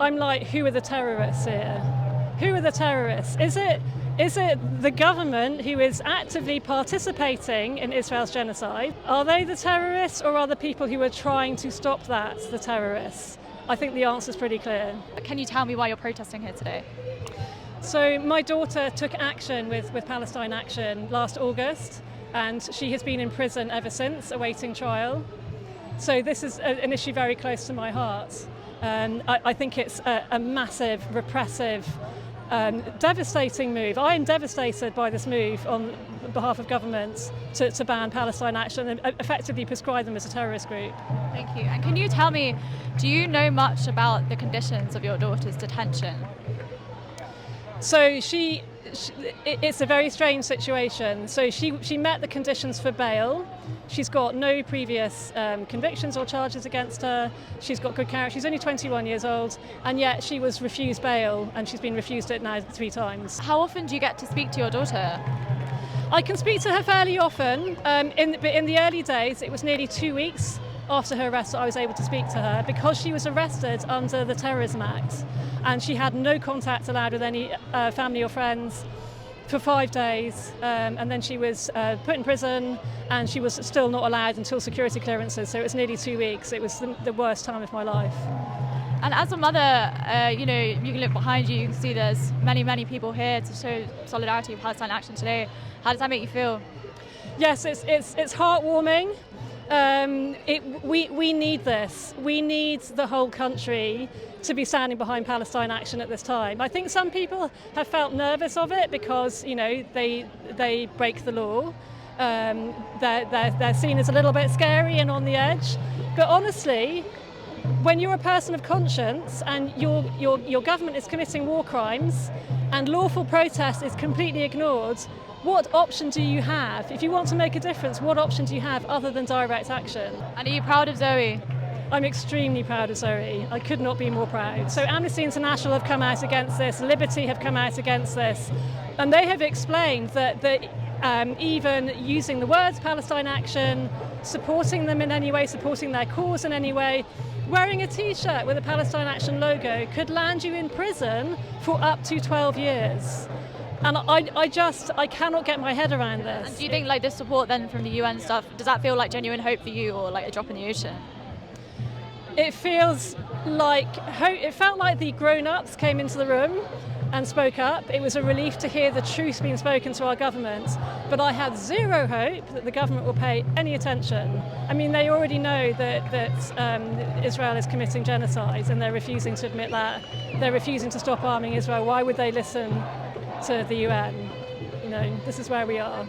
I'm like, who are the terrorists here? Who are the terrorists? Is it the government who is actively participating in Israel's genocide? Are they the terrorists, or are the people who are trying to stop that the terrorists? I think the answer is pretty clear. Can you tell me why you're protesting here today? So my daughter took action with Palestine Action last August, and she has been in prison ever since, awaiting trial. So this is an issue very close to my heart. I think it's a massive, repressive, devastating move. I am devastated by this move on behalf of governments to ban Palestine Action and effectively prescribe them as a terrorist group. Thank you. And can you tell me, do you know much about the conditions of your daughter's detention? So it's a very strange situation. So she met the conditions for bail. She's got no previous convictions or charges against her. She's got good character. She's only 21 years old, and yet she was refused bail, and she's been refused it now 3 times. How often do you get to speak to your daughter? I can speak to her fairly often. In the early days, it was nearly 2 weeks after her arrest that I was able to speak to her, because she was arrested under the Terrorism Act, and she had no contact allowed with any family or friends for 5 days, and then she was put in prison, and she was still not allowed until security clearances, so it was nearly 2 weeks. It was the worst time of my life. And as a mother, you can look behind you, you can see there's many people here to show solidarity with Palestine Action today. How does that make you feel? Yes, it's heartwarming. We need this. We need the whole country to be standing behind Palestine Action at this time. I think some people have felt nervous of it because, they break the law. They're seen as a little bit scary and on the edge. But honestly, when you're a person of conscience and your government is committing war crimes and lawful protest is completely ignored, what option do you have? If you want to make a difference, what option do you have other than direct action? And are you proud of Zoe? I'm extremely proud of Zoe. I could not be more proud. So Amnesty International have come out against this, Liberty have come out against this, and they have explained that even using the words Palestine Action, supporting them in any way, supporting their cause in any way, wearing a t-shirt with a Palestine Action logo could land you in prison for up to 12 years. And I cannot get my head around this. And do you think this support then from the UN stuff, does that feel like genuine hope for you, or like a drop in the ocean? It feels like hope. It felt like the grown-ups came into the room and spoke up. It was a relief to hear the truth being spoken to our government. But I have zero hope that the government will pay any attention. I mean, they already know that Israel is committing genocide, and they're refusing to admit that. They're refusing to stop arming Israel. Why would they listen to the UN? This is where we are.